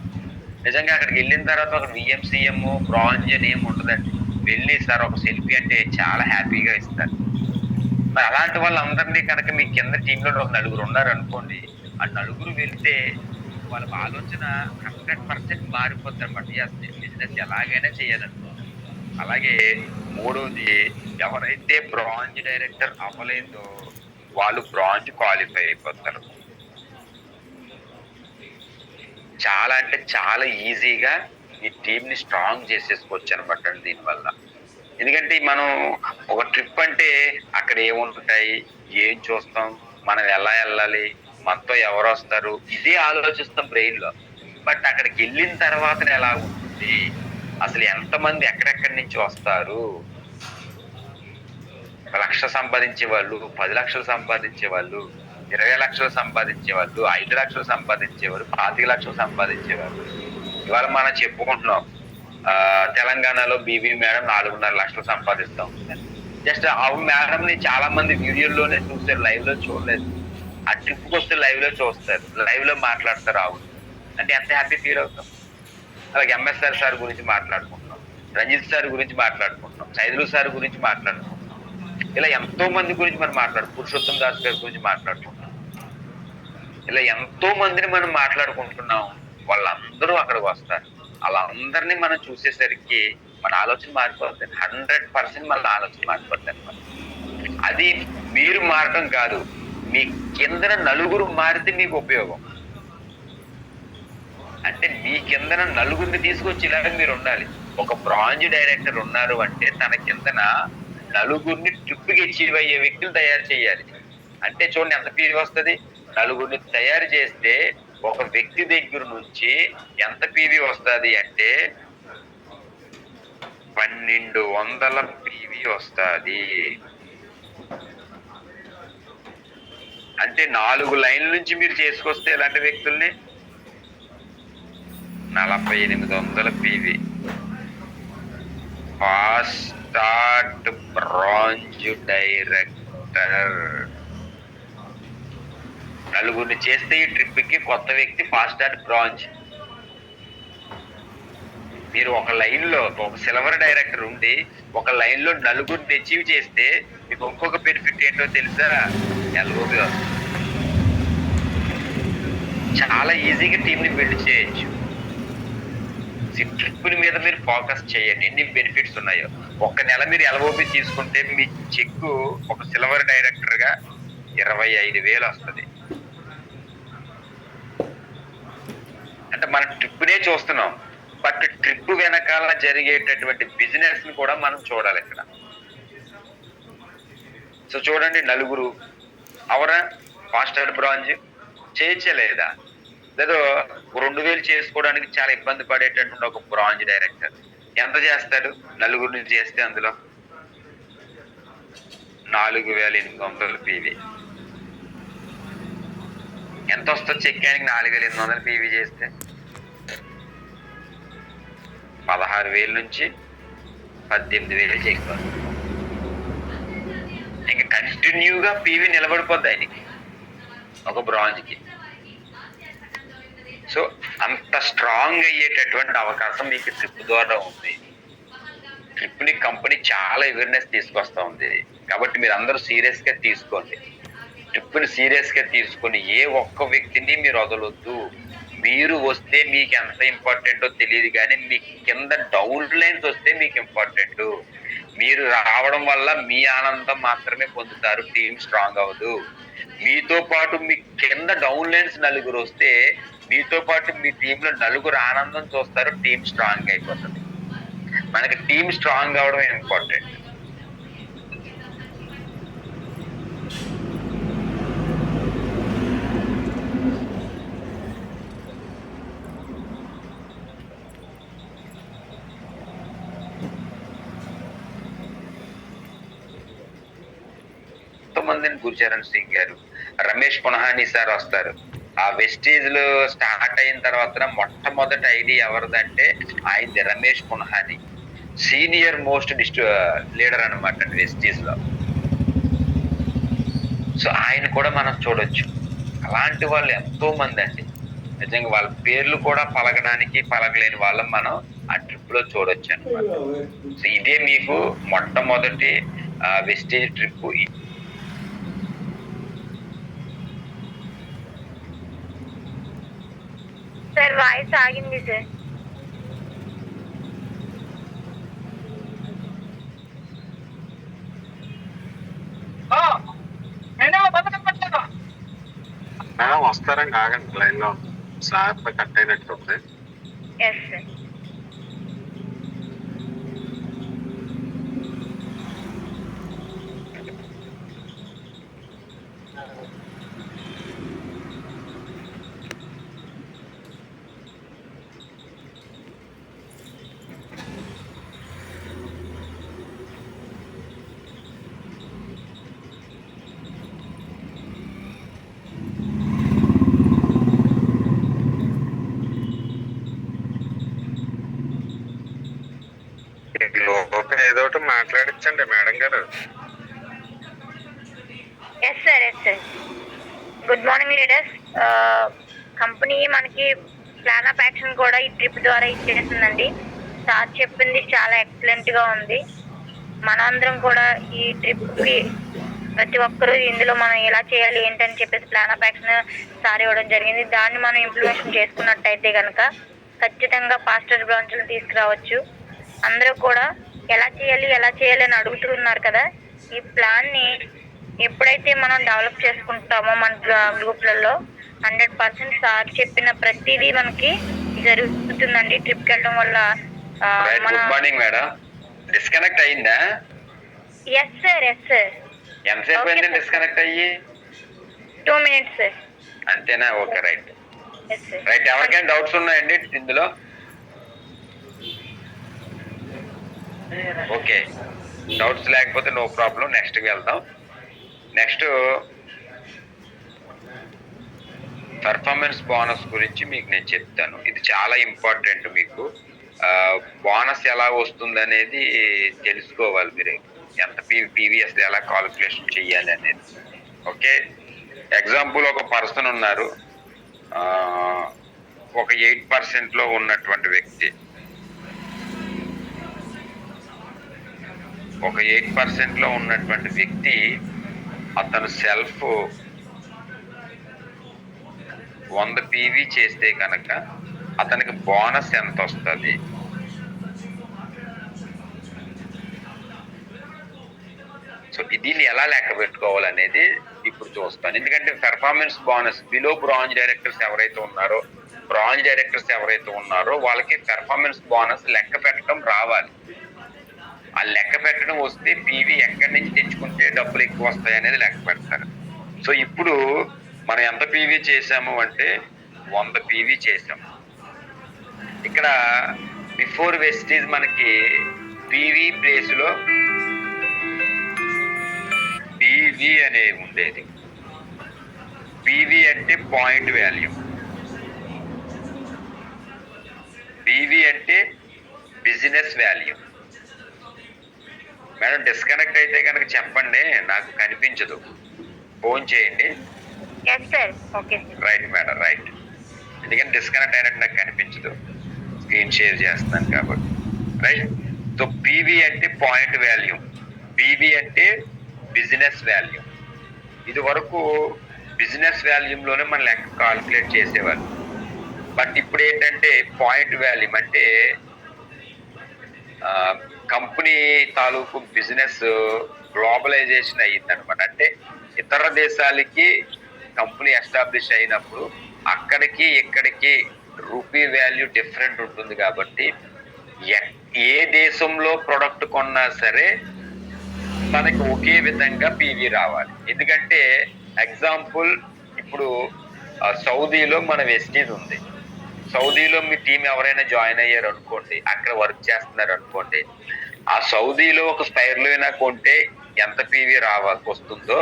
నిజంగా అక్కడికి వెళ్ళిన తర్వాత ఒక విఎంసీఎం బ్రాంజ్ అని ఏమి ఉండదండి. వెళ్ళి సార్ ఒక సెల్ఫీ అంటే చాలా హ్యాపీగా ఇస్తారు. మరి అలాంటి వాళ్ళందరినీ కనుక మీ కింద టీంలో ఒక 4 ఉన్నారు అనుకోండి, ఆ 4 వెళ్తే వాళ్ళ ఆలోచన 100% మారిపోతుంది అనమాట. బిజినెస్ ఎలాగైనా చేయాలనుకో. అలాగే 3వది, ఎవరైతే బ్రాంజ్ డైరెక్టర్ అవ్వలేదో వాళ్ళు బ్రాంజ్ క్వాలిఫై అయిపోతారు. చాలా అంటే చాలా ఈజీగా ఈ టీమ్ ని స్ట్రాంగ్ చేసేసుకోవచ్చు అనమాట దీనివల్ల. ఎందుకంటే మనం ఒక ట్రిప్ అంటే అక్కడ ఏముంటాయి, ఏం చూస్తాం, మనం ఎలా వెళ్ళాలి, మనతో ఎవరు వస్తారు, ఇదే ఆలోచిస్తాం బ్రెయిన్ లో. బట్ అక్కడికి వెళ్ళిన తర్వాత ఎలా ఉంటుంది, అసలు ఎంతమంది ఎక్కడెక్కడి నుంచి వస్తారు, 1 లక్ష సంపాదించే వాళ్ళు, 10 లక్షలు సంపాదించే వాళ్ళు, 20 లక్షలు సంపాదించే వాళ్ళు, 5 లక్షలు సంపాదించేవారు, 25 లక్షలు సంపాదించేవారు. ఇవాళ మనం చెప్పుకుంటున్నాం తెలంగాణలో బీబీ మేడం 4.5 లక్షలు సంపాదిస్తాం. జస్ట్ ఆ మేడం ని చాలా మంది వీడియోల్లోనే చూస్తారు, లైవ్ లో చూడలేదు. ఆ ట్రిప్కి వస్తే లైవ్ లో చూస్తారు, లైవ్ లో మాట్లాడతారు. ఆవిడ అంటే ఎంత హ్యాపీ ఫీల్ అవుతాం. అలాగే ఎంఎస్ఆర్ సార్ గురించి మాట్లాడుకుంటున్నాం, రంజిత్ సార్ గురించి మాట్లాడుకుంటున్నాం, సైదులు సార్ గురించి మాట్లాడుకుంటున్నాం. ఇలా ఎంతో మంది గురించి మనం పురుషోత్తం దాస్ గారి గురించి మాట్లాడుకుంటున్నాం. ఇలా ఎంతో మందిని మనం మాట్లాడుకుంటున్నాం. వాళ్ళందరూ అక్కడికి వస్తారు. అలా అందరినీ మనం చూసేసరికి మన ఆలోచన మారిపోతుంది. 100% మన ఆలోచన మారిపోతుంది అనమాట. అది మీరు మారడం కాదు, మీ కిందన 4 మారితే మీకు ఉపయోగం. అంటే మీ కిందన 4 తీసుకొచ్చి ఇలాగ మీరు ఉండాలి. ఒక బ్రాంజ్ డైరెక్టర్ ఉన్నారు అంటే తన కిందన 4 ట్రిప్కి అచీవ్ అయ్యే వ్యక్తులు తయారు చేయాలి. అంటే చూడండి ఎంత పీవీ వస్తుంది. 4 తయారు చేస్తే ఒక వ్యక్తి దగ్గర నుంచి ఎంత పీవీ వస్తుంది అంటే 1200 పీవీ వస్తుంది. అంటే 4 లైన్ల నుంచి మీరు చేసుకొస్తే ఎలాంటి వ్యక్తుల్ని 4800 పీవీ ఫాస్ట్ బ్రాంజ్ డైరెక్టర్ నలుగురిని చేస్తే ఈ ట్రిప్ కి కొత్త వ్యక్తి ఫాస్ట్ బ్రాంజ్. మీరు ఒక లైన్ లో ఒక సిల్వర్ డైరెక్టర్ ఉండి ఒక లైన్ లో నలుగురిని అచీవ్ చేస్తే మీకు ఇంకొక బెనిఫిట్ ఏంటో తెలుసా? ఎల్ఓబి వస్తుంది. చాలా ఈజీగా టీంని బిల్డ్ చేయొచ్చు. ట్రిప్ మీద మీరు ఫోకస్ చేయండి. ఎన్ని బెనిఫిట్స్ ఉన్నాయో. ఒక నెల మీరు ఎల్ఓబి తీసుకుంటే మీ చెక్ ఒక సిల్వర్ డైరెక్టర్ గా 25,000 వస్తుంది. అంటే మన ట్రిప్నే చూస్తున్నాం, బట్ ట్రిప్ వెనకాల జరిగేటటువంటి బిజినెస్ ని కూడా మనం చూడాలి ఇక్కడ. సో చూడండి, నలుగురు అవరా ఫాస్ట్ బ్రాంజ్ చేయలేదా? లేదో 2,000 చేసుకోవడానికి చాలా ఇబ్బంది పడేటటువంటి ఒక బ్రాంజ్ డైరెక్టర్ ఎంత చేస్తాడు? నలుగురిని చేస్తే అందులో 4,800 పీవీ. ఎంత వస్తుంది చెక్కానికి? 4,800 పీవీ చేస్తే 16,000 నుంచి 18,000 చెక్కాలి. ఇంకా కంటిన్యూగా పీవీ నిలబడిపోద్ది ఆయనకి, ఒక బ్రాంజ్కి. సో అంత స్ట్రాంగ్ అయ్యేటటువంటి అవకాశం మీకు ట్రిప్ ద్వారా ఉంది. ట్రిప్ ని కంపెనీ చాలా అవేర్నెస్ తీసుకొస్తా ఉంది. కాబట్టి మీరు అందరూ సీరియస్ గా తీసుకోండి. ట్రిప్ ని సీరియస్ గా తీసుకొని ఏ ఒక్క వ్యక్తిని మీరు వదలొద్దు. మీరు వస్తే మీకు ఎంత ఇంపార్టెంటో తెలియదు, కానీ మీ కింద డౌన్ లైన్స్ వస్తే మీకు ఇంపార్టెంట్. మీరు రావడం వల్ల మీ ఆనందం మాత్రమే పొందుతారు, టీం స్ట్రాంగ్ అవ్వదు. మీతో పాటు మీ కింద డౌన్ లైన్స్ నలుగురు వస్తే మీతో పాటు మీ టీంలో నలుగురు ఆనందం చూస్తారు, టీం స్ట్రాంగ్ అయిపోతుంది. మనకి టీం స్ట్రాంగ్ అవడం ఇంపార్టెంట్. మందిని గురుచరణ్ సింగ్ గారు, రమేష్ పునహాని సార్ వస్తారు. ఆ వెస్టీజ్ లో స్టార్ట్ అయిన తర్వాత మొట్టమొదటి ఐడి ఎవరిదంటే ఆయనది, రమేష్ పునహాని. సీనియర్ మోస్ట్ లీడర్ అనమాట వెస్టీజ్ లో. సో ఆయన కూడా మనం చూడొచ్చు. అలాంటి వాళ్ళు ఎంతో మంది అండి. నిజంగా వాళ్ళ పేర్లు కూడా పలకడానికి పలకలేని వాళ్ళం మనం ఆ ట్రిప్ లో చూడొచ్చు అనమాట. సో ఇదే మీకు మొట్టమొదటి వెస్టీజ్ ట్రిప్. సార్ వాయిస్ ఆగింది సార్. వస్తారని ఆగండి, లైన్ లో సార్ కట్ అయినట్టుంది. Yes sir. ఏదో ఒకటి మాట్లాడించండి మేడం గారు. Yes sir, yes sir. Good morning leaders. Company మనకి ప్లాన్ ఆఫ్ యాక్షన్ కూడా ఈ ట్రిప్ ద్వారా ఇచ్చేస్తుందండి. సార్ చెప్పింది చాలా ఎక్సలెంట్ గా ఉంది. మనందరం కూడా ఈ ట్రిప్ కి ప్రతి ఒక్కరూ ఇందులో మనం ఎలా చేయాలి ఏంటని చెప్పేసి ప్లాన్ ఆఫ్ యాక్షన్ సార్ ఇవ్వడం జరిగింది. దాన్ని మనం ఇంప్లిమెంటేషన్ చేసుకున్నట్టయితే కనుక ఖచ్చితంగా ఫాస్టర్ బ్రాంచ్లను తీసుకురావచ్చు. అందరూ కూడా ఎలా చేయాలి అని అడుగుతున్నారు కదా. ఈ ప్లాన్ ని ఎప్పుడైతే మనం డెవలప్ చేసుకుంటామో మన గ్రూప్లలో 100% సార్ చెప్పిన ప్రతిదీ మనకి జరుగుతుందండి. ట్రిప్ కి వెళ్ళడం వల్ల. Good morning madam. డిస్కనెక్ట్ అయిందా? Yes sir, yes sir. ఎంతసేపు అయింది డిస్కనెక్ట్ అయ్యి? 2 minutes సార్. అంతేనా? Okay, right yes sir. Right. ఎవరికైనా డౌట్స్ ఉన్నాయండి ఇందులో? ఓకే, డౌట్స్ లేకపోతే నో ప్రాబ్లం. నెక్స్ట్కి వెళ్దాం. నెక్స్ట్ పర్ఫార్మెన్స్ బోనస్ గురించి మీకు నేను చెప్తాను. ఇది చాలా ఇంపార్టెంట్. మీకు బోనస్ ఎలా వస్తుంది అనేది తెలుసుకోవాలి మీరు. ఎంత పీవీఎస్ ఎలా కాలిక్యులేషన్ చేయాలి అనేది. ఓకే, ఎగ్జాంపుల్ ఒక పర్సన్ ఉన్నారు, ఒక 8% లో ఉన్నటువంటి వ్యక్తి, ఒక 8% లో ఉన్నటువంటి వ్యక్తి అతను సెల్ఫ్ 100 పీవీ చేస్తే కనుక అతనికి బోనస్ ఎంత వస్తుంది? సో దీన్ని ఎలా లెక్క పెట్టుకోవాలనేది ఇప్పుడు చూస్తాను. ఎందుకంటే performance bonus below bronze directors ఎవరైతే ఉన్నారో వాళ్ళకి పెర్ఫార్మెన్స్ బోనస్ లెక్క పెట్టడం రావాలి. ఆ లెక్క పెట్టడం వస్తే పీవీ ఎక్కడి నుంచి తెచ్చుకుంటే డబ్బులు ఎక్కువ వస్తాయి అనేది లెక్క పెడతారు. సో ఇప్పుడు మనం ఎంత పీవీ చేసాము అంటే 100 పీవీ చేసాము. ఇక్కడ బిఫోర్ వెస్టేజ్ మనకి పీవీ ప్లేస్ లో పీవీ అనేది ఉండేది. పీవీ అంటే పాయింట్ వాల్యూ, పీవీ అంటే బిజినెస్ వాల్యూ. మేడం డిస్కనెక్ట్ అయితే కనుక చెప్పండి, నాకు కనిపించదు, ఫోన్ చేయండి. Right madam, right. ఎందుకంటే డిస్కనెక్ట్ అయినట్టు నాకు కనిపించదు, స్క్రీన్ షేర్ చేస్తాను కాబట్టి. రైట్. సో పీవీ అంటే పాయింట్ వాల్యూ, పీవీ అంటే బిజినెస్ వాల్యూ. ఇది వరకు బిజినెస్ వాల్యూలోనే మనం లెక్క కాల్కులేట్ చేసేవాళ్ళు. బట్ ఇప్పుడు ఏంటంటే పాయింట్ వాల్యూ అంటే కంపెనీ తాలూకు బిజినెస్ గ్లోబలైజేషన్ అయ్యింది అనమాట. అంటే ఇతర దేశాలకి కంపెనీ ఎస్టాబ్లిష్ అయినప్పుడు అక్కడికి ఇక్కడికి రూపీ వాల్యూ డిఫరెంట్ ఉంటుంది. కాబట్టి ఏ దేశంలో ప్రొడక్ట్ కొన్నా సరే మనకి ఒకే విధంగా పీవీ రావాలి. ఎందుకంటే ఎగ్జాంపుల్ ఇప్పుడు సౌదీలో మన వెస్టీజ్ ఉంది. సౌదీలో మీ టీం ఎవరైనా జాయిన్ అయ్యారు అనుకోండి, అక్కడ వర్క్ చేస్తున్నారు అనుకోండి, ఆ సౌదీలో ఒక స్పైర్లోనా కొంటే ఎంత పీవీ వస్తుందో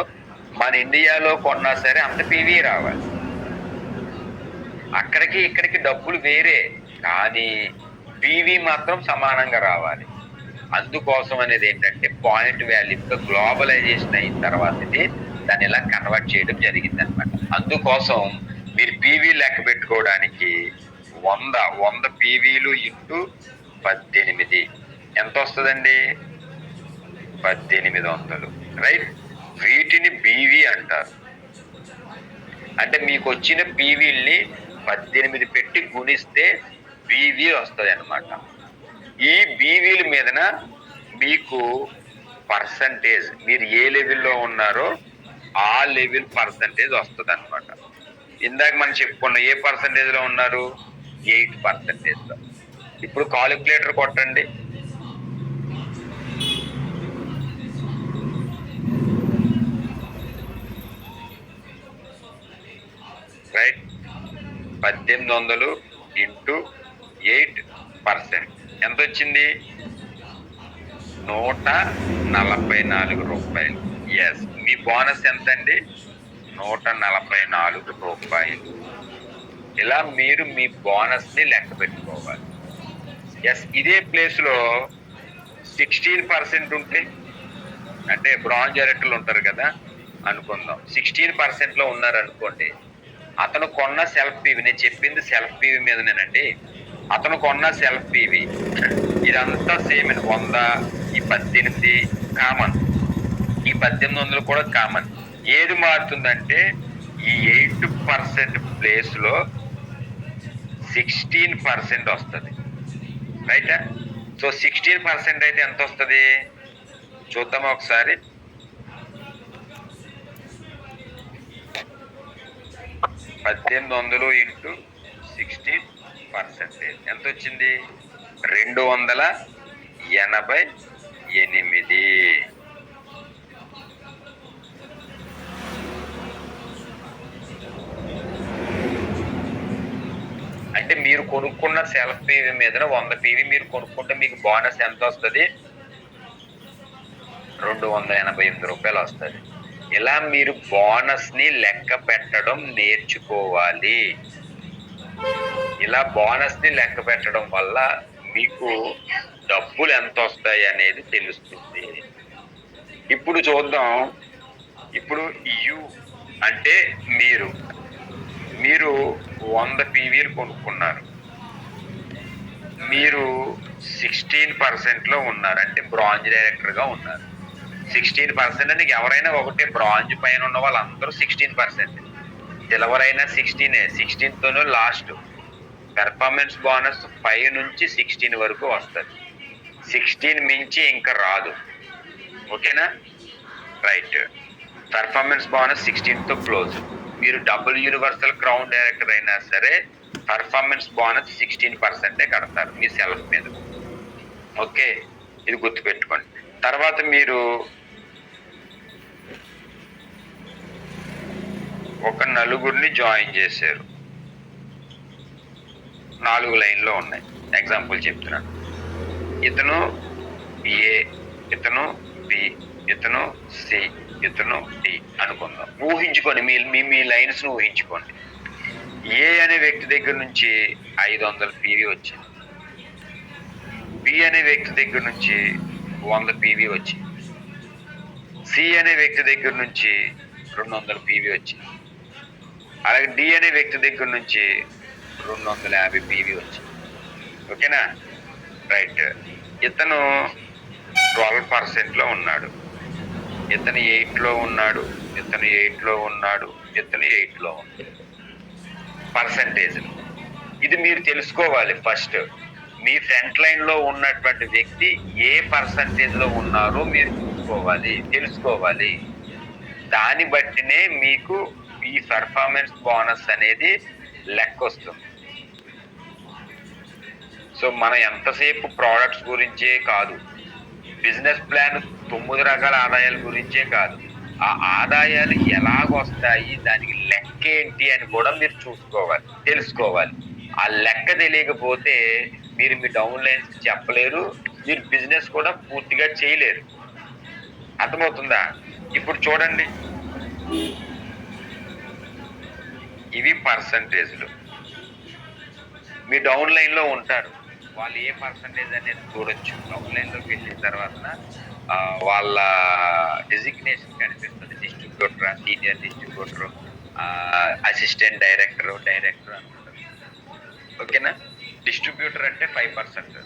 మన ఇండియాలో కొన్నా సరే అంత పీవీ రావాలి. అక్కడికి ఇక్కడికి డబ్బులు వేరే, కానీ పీవీ మాత్రం సమానంగా రావాలి. అందుకోసం అనేది ఏంటంటే పాయింట్ వాల్యూగా గ్లోబలైజేషన్ అయిన తర్వాత దాన్ని ఇలా కన్వర్ట్ చేయడం జరిగింది అనమాట. అందుకోసం మీరు పీవీ లెక్క పెట్టుకోవడానికి 100 పీవీలు ఇంటూ 18 ఎంత వస్తుందండి? 1800. రైట్. వీటిని బీవీ అంటారు. అంటే మీకు వచ్చిన పీవీల్ని 18 పెట్టి గుణిస్తే బీవీ వస్తుంది అనమాట. ఈ బీవీల మీదన మీకు పర్సంటేజ్, మీరు ఏ లెవెల్లో ఉన్నారో ఆ లెవెల్ పర్సంటేజ్ వస్తుంది అనమాట. ఇందాక మనం చెప్పుకున్నాం ఏ పర్సంటేజ్ లో ఉన్నారు, 8% లో. ఇప్పుడు కాలిక్యులేటర్ కొట్టండి. రైట్. 1800 ఇంటూ 8% ఎంత వచ్చింది? 144 రూపాయలు. ఎస్, మీ బోనస్ ఎంత అండి? 144 రూపాయలు. ఇలా మీరు మీ బోనస్ ని లెక్క పెట్టుకోవాలి. ఎస్, ఇదే ప్లేస్ లో 16% ఉంటే, అంటే బ్రాంజ్ డైరెక్టర్లు ఉంటారు కదా అనుకుందాం, 16% లో ఉన్నారు అనుకోండి, అతను కొన్న సెల్ఫ్ పీవీ, నేను చెప్పింది సెల్ఫ్ పీవీ మీదనేనండి, అతను కొన్న సెల్ఫ్ పీవీ ఇదంతా సేమ్. 100, ఈ 18 కామన్, ఈ 1800 కూడా కామన్. ఏది మారుతుందంటే ఈ 8% ప్లేస్ లో 16% వస్తుంది. రైటా? సో 16% అయితే ఎంత వస్తుంది చూద్దాం ఒకసారి. $1800 ఇంటూ 16% ఎంత వచ్చింది? 288. అంటే మీరు కొనుక్కున్న సెల్ఫ్ పీవీ మీద 100 పీవీ మీరు కొనుక్కుంటే మీకు బోనస్ ఎంత వస్తుంది? 288 రూపాయలు వస్తుంది. ఇలా మీరు బోనస్ ని లెక్క పెట్టడం నేర్చుకోవాలి. ఇలా బోనస్ ని లెక్క పెట్టడం వల్ల మీకు డబ్బులు ఎంత వస్తాయి అనేది తెలుస్తుంది. ఇప్పుడు చూద్దాం. ఇప్పుడు యు అంటే మీరు 100 పీవీలు కొనుక్కున్నారు. మీరు 16% లో ఉన్నారు, అంటే బ్రాంజ్ డైరెక్టర్ గా ఉన్నారు. 16% అంటే ఎవరైనా ఒకటే, బ్రాంజ్ పైన ఉన్న వాళ్ళందరూ 16%, సిల్వర్ అయినా 16తోనే లాస్ట్. పెర్ఫార్మెన్స్ బోనస్ 5 నుంచి 16 వరకు వస్తుంది. 16 మించి ఇంకా రాదు. ఓకేనా? రైట్. పెర్ఫార్మెన్స్ బోనస్ 16తో క్లోజ్. మీరు డబుల్ యూనివర్సల్ క్రౌన్ డైరెక్టర్ అయినా సరే పర్ఫార్మెన్స్ బోనస్ 16% కడతారు మీ సెల్ఫ్ మీద. ఓకే, ఇది గుర్తుపెట్టుకోండి. తర్వాత మీరు ఒక నలుగురిని జాయిన్ చేశారు. 4 లైన్లో ఉన్నాయి. ఎగ్జాంపుల్ చెప్తున్నాను. ఇతను ఏ, ఇతను బి, ఇతను సి, ఇతను డి అనుకుందాం. ఊహించుకోండి, మీ లైన్స్ ను ఊహించుకోండి. ఏ అనే వ్యక్తి దగ్గర నుంచి 500 పీవీ వచ్చింది. బి అనే వ్యక్తి దగ్గర నుంచి 100 పీవీ వచ్చింది. సి అనే వ్యక్తి దగ్గర నుంచి 200 పీవీ వచ్చింది. అలాగే డి అనే వ్యక్తి దగ్గర నుంచి 250 పీవీ వచ్చింది. ఓకేనా? రైట్. ఇతను 12% ఉన్నాడు, ఇతను 8లో ఉన్నాడు, ఇతను 8లో ఉన్నాడు, ఇతను 8లో ఉన్నాడు. పర్సంటేజ్ ఇది మీరు తెలుసుకోవాలి. ఫస్ట్ మీ ఫ్రంట్ లైన్ లో ఉన్నటువంటి వ్యక్తి ఏ పర్సంటేజ్ లో ఉన్నారో మీరు తెలుసుకోవాలి. దాన్ని బట్టినే మీకు ఈ పర్ఫార్మెన్స్ బోనస్ అనేది లెక్క వస్తుంది. సో మనం ఎంతసేపు ప్రోడక్ట్స్ గురించే కాదు, బిజినెస్ ప్లాన్ 9 రకాల ఆదాయాల గురించే కాదు, ఆ ఆదాయాలు ఎలాగొస్తాయి, దానికి లెక్క ఏంటి అని కూడా మీరు తెలుసుకోవాలి. ఆ లెక్క తెలియకపోతే మీరు మీ డౌన్ లైన్స్ చెప్పలేరు, మీరు బిజినెస్ కూడా పూర్తిగా చేయలేరు. అర్థమవుతుందా? ఇప్పుడు చూడండి, ఇవి పర్సంటేజ్లు. మీ డౌన్ లైన్ లో ఉంటారు, వాళ్ళు ఏ పర్సంటేజ్ అనేది చూడొచ్చు. డౌన్ లైన్ లోకి వెళ్ళిన తర్వాత వాళ్ళ డిజిగ్నేషన్ కనిపిస్తుంది. Distributor, senior distributor, assistant director అనుకుంటారు. ఓకేనా? డిస్ట్రిబ్యూటర్ అంటే 5%,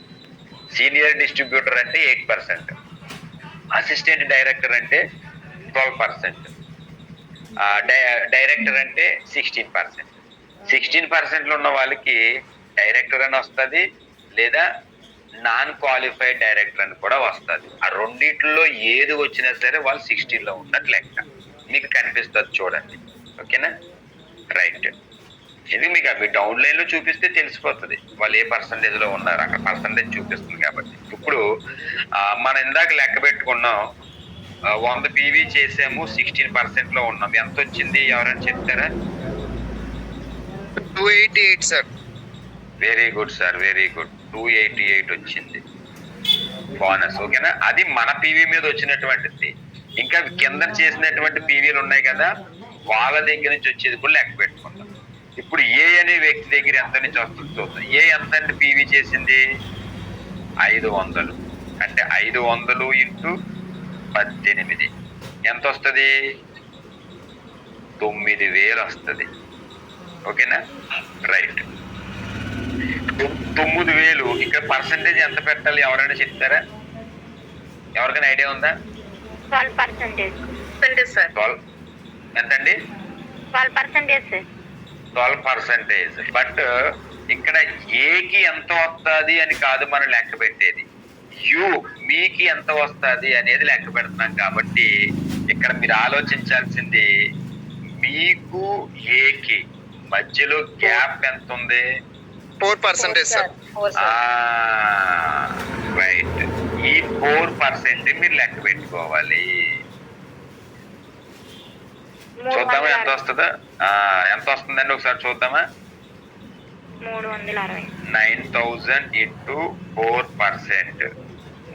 సీనియర్ డిస్ట్రిబ్యూటర్ అంటే 8%, అసిస్టెంట్ డైరెక్టర్ అంటే 12%, డైరెక్టర్ అంటే 16%. 16% ఉన్న వాళ్ళకి డైరెక్టర్ అని వస్తుంది, లేదా నాన్ క్వాలిఫైడ్ డైరెక్టర్ అని కూడా వస్తుంది. ఆ రెండిట్లో ఏది వచ్చినా సరే వాళ్ళు 16లో ఉన్నట్టు లెక్క మీకు కనిపిస్తుంది. చూడండి. ఓకేనా? రైట్. ఇది మీకు మీ డౌన్ లైన్ లో చూపిస్తే తెలిసిపోతుంది వాళ్ళు ఏ పర్సంటేజ్ లో ఉన్నారు. అక్కడ పర్సంటేజ్ చూపిస్తుంది కాబట్టి. ఇప్పుడు మనం ఇందాక లెక్క పెట్టుకున్నాం, 100 పీవీ చేసాము, 16% లో ఉన్నాం. ఎంత వచ్చింది ఎవరైనా చెప్తారా? 288 sir. Very good sir, very good. 288 వచ్చింది బోనస్. ఓకేనా? అది మన పీవీ మీద వచ్చినటువంటిది. ఇంకా కింద చేసినటువంటి పీవీలు ఉన్నాయి కదా, వాళ్ళ దగ్గర నుంచి వచ్చేది కూడా లెక్క పెట్టుకుందాం. ఇప్పుడు ఏ అనే వ్యక్తి దగ్గర ఎంత నుంచి వస్తుంది చూద్దాం. ఏ ఎంత పీవీ చేసింది? 500. అంటే 500 ఇంటూ 18 ఎంత వస్తుంది? 9000 వస్తుంది. ఓకేనా? రైట్. 9000 ఇక్కడ పర్సంటేజ్ ఎంత పెట్టాలి ఎవరైనా చెప్తారా? ఎవరికైనా ఐడియా ఉందా? 12% సార్. 12 ఎంతండి? 12%. 12%. బట్ ఇక్కడ ఏకి ఎంత వస్తుంది అని కాదు మనం లెక్క పెట్టేది, మీకి ఎంత వస్తుంది అనేది లెక్క పెడుతున్నాం. కాబట్టి ఇక్కడ మీరు ఆలోచించాల్సింది మీకు ఏకి మధ్యలో గ్యాప్ ఎంత ఉంది? 4% సార్. రైట్. ఈ 4% మీరు లెక్క పెట్టుకోవాలి. చూద్దామా ఎంత వస్తుందా? ఎంత వస్తుందండి ఒకసారి చూద్దామా? 360. 9000 ఇంటూ 4%,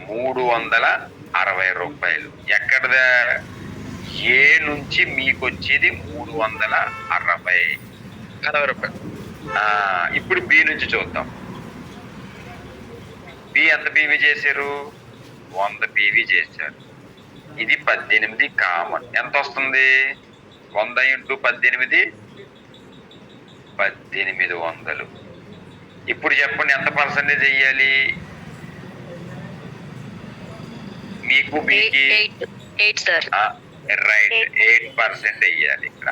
360 రూపాయలు. ఎక్కడదా? ఏ నుంచి మీకు వచ్చేది 360. 60 రూపాయలు. ఇప్పుడు బి నుంచి చూద్దాం. బి ఎంత పీవీ చేశారు? 100 పీవీ చేశారు. ఇది 18 కామన్. ఎంత వస్తుంది? 100 × 18 1800. ఇప్పుడు చెప్పండి ఎంత పర్సెంటేజ్ వెయ్యాలి? మీకు బీకి 8 సార్. రైట్, 8% వెయ్యాలి. ఇక్కడ